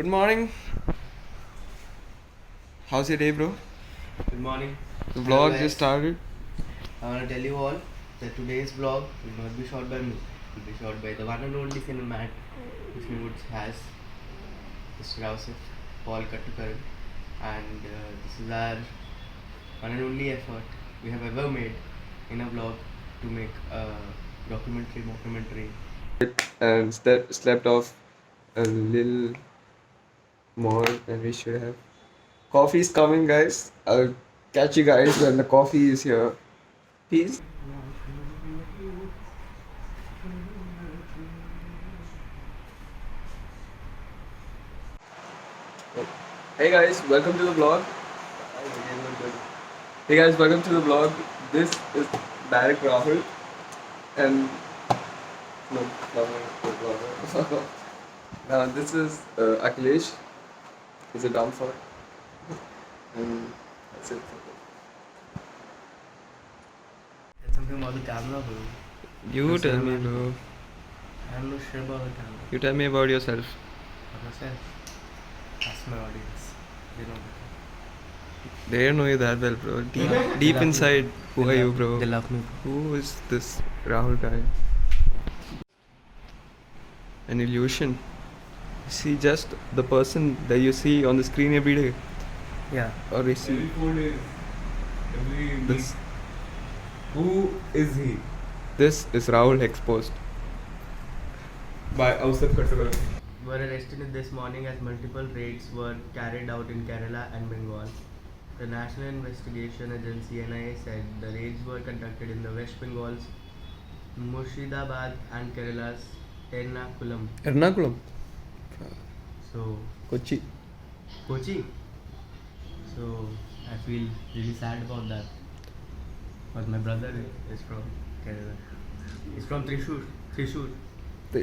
morning. How's your day, bro? Good morning. The Hello vlog guys. just started. I want to tell you all that today's vlog will not be shot by me. It will be shot by the one and only cinemat Vishnu Woods has, Mr. Rausif, Paul Kattukaran, and this is our one and only effort we have ever made in a vlog to make a mockumentary. And slept off a little more than we should have. Coffee's coming, guys. I'll catch you guys when the coffee is here. Peace. Hey guys, welcome to the vlog. Hey guys, welcome to the vlog. This is Direct Rahul and no. Now this is Akhilesh. He's a dumb fuck. And that's it. Tell something about the camera, bro. You Yes, tell sir, me, man. bro. I'm not sure about the camera. You tell me about yourself. About myself. Ask my audience. They know better. They don't know you that well, bro. Deep love me. inside, who are you, bro? They love me. Who is this Rahul guy? An illusion. You see just the person that you see on the screen every day. Yeah. Or you see Every 4 days, every this. week. Who is he? This is Rahul exposed. By Ausaf Kattukaran. Were arrested this morning as multiple raids were carried out in Kerala and Bengal. The National Investigation Agency NIA said the raids were conducted in the West Bengal's Murshidabad and Kerala's Ernakulam. Ernakulam. So, Kochi. Kochi. So, I feel really sad about that. But my brother is from Kerala. He's from Thrissur.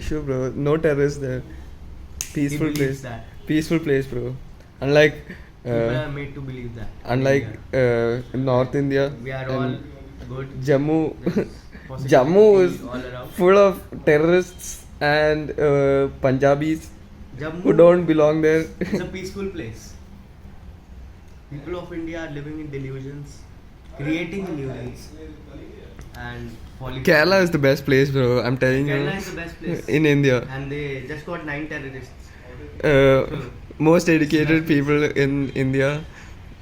Sure, bro. No terrorists there. Peaceful He believes place. that. Peaceful place, bro. Unlike People are made to believe that. unlike in North India, We are all and good. Jammu. There's positivity Jammu is all around. full of terrorists and Punjabis Jammu who don't belong there. is a peaceful place. People of India are living in delusions, creating illusions, and falling. Kerala is the best place, bro. I'm telling Kerala you. is the best place. In India, And they just got 9 terrorists. most educated people in India,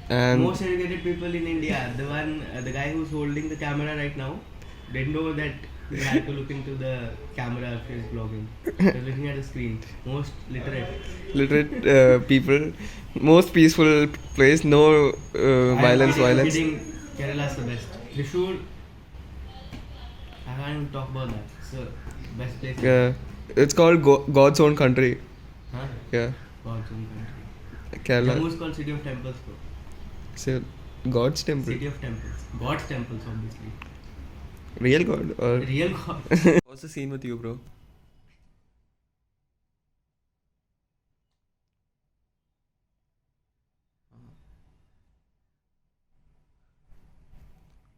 and Most educated people in India. The guy who's holding the camera right now, didn't know that he had to look into the camera if he's vlogging. He's looking at the screen. Most literate people, most peaceful place. No violence. I'm kidding. Kerala's the best. Thrissur, I can't even talk about that. It's the best place. Yeah, it's called God's own country. Huh? Yeah, God's own country. Kerala. Jammu is called City of Temples, bro. So God's temple, City of Temples. God's temples, obviously. real God or Real God. what's the scene with you, bro?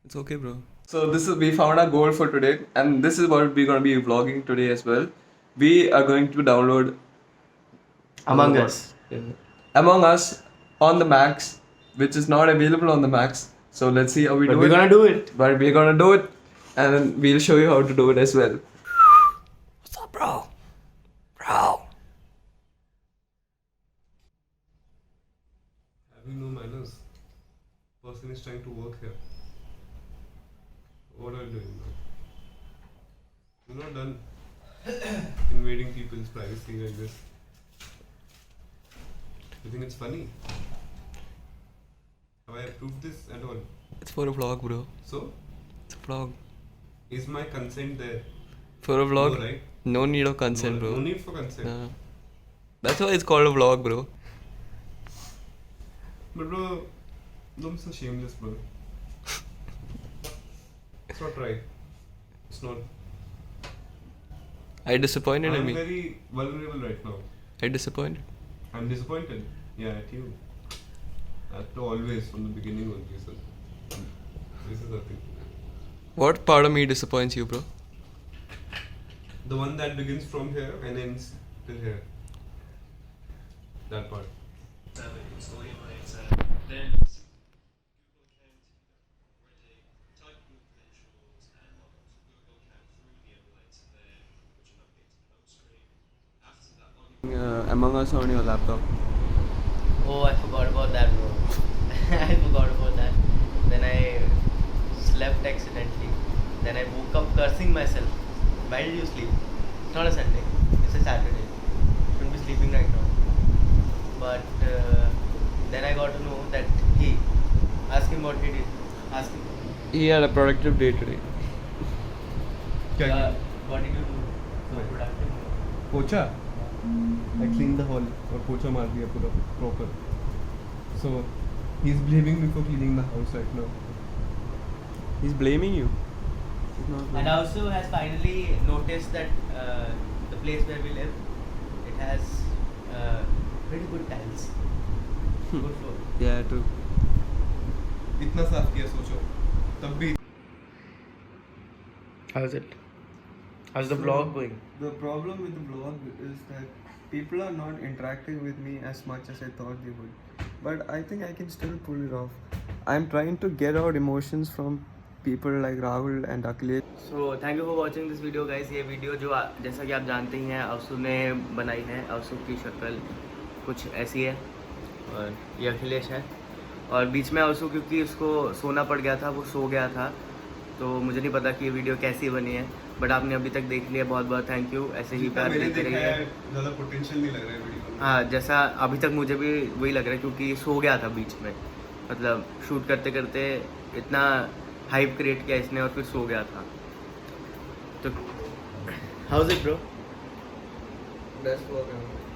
It's okay, bro. So we found our goal for today, and this is what we're gonna be vlogging today as well. We are going to download Among Us. Among Us on the Macs, which is not available on the Macs. So let's see how we But do we're it. gonna do it. But we're gonna do it, and then we'll show you how to do it as well. What's up, bro? Bro. Having no manners. Person is trying to work here. What are you doing now? You're not done invading people's privacy like this. You think it's funny? Have I approved this at all? It's for a vlog, bro. So, It's a vlog. is my consent there? For a vlog, No, right? no need of consent, no, bro. no need for consent. No. That's why it's called a vlog, bro. But bro, don't be so shameless, bro. It's not right. It's not. I disappointed I'm me. very vulnerable right now. I disappointed. I'm disappointed. Yeah, at you. At always from the beginning of this. This is the thing. What part of me disappoints you, bro? The one that begins from here and ends till here. that part. Install your emulator, then Google account already, type in your credentials and log on to Google account through the emulator there, which will navigate to the home screen. After that, log in. Among Us on your laptop. Oh, I forgot about that, bro. I forgot about that. Then I slept accidentally. Then I woke up cursing myself. Why did you sleep? It's not a Sunday. It's a Saturday. You shouldn't be sleeping right now. But then I got to know that ask him what he did. Ask him. He had a productive day today. What did you do? So productive. पोछा I cleaned the hall और पोछा मार दिया पूरा proper. So he's blaming me for cleaning the house right now. He's blaming you. He's not And blaming. also has finally noticed that the place where we live, it has pretty good tiles. Good floor. Yeah, too. इतना साफ किया सोचो तब भी. How's it? How's the vlog going? The problem with the vlog is that people are not interacting with me as much as I thought they would. But I think I can still pull it off. I'm trying to get out emotions from people like Rahul and Akhilesh. So thank you for watching this video, guys. ये video जो जैसा कि आप जानते ही हैं अवसु ने बनाई है. अवसु की शक्ल कुछ ऐसी है और ये अखिलेश है. और बीच में अवसु क्योंकि उसको सोना पड़ गया था, वो सो गया था, तो मुझे नहीं पता कि ये वीडियो कैसी बनी है. बट आपने अभी तक देख लिया, बहुत बहुत थैंक यू. ऐसे ही प्यार देते रहिए. ज़्यादा पोटेंशियल नहीं लग रहा है वीडियो में. हाँ, जैसा अभी तक मुझे भी वही लग रहा है क्योंकि सो गया था बीच में. मतलब शूट करते करते इतना हाइप क्रिएट किया इसने और फिर सो गया था. तो how is it bro? Best vlog ever.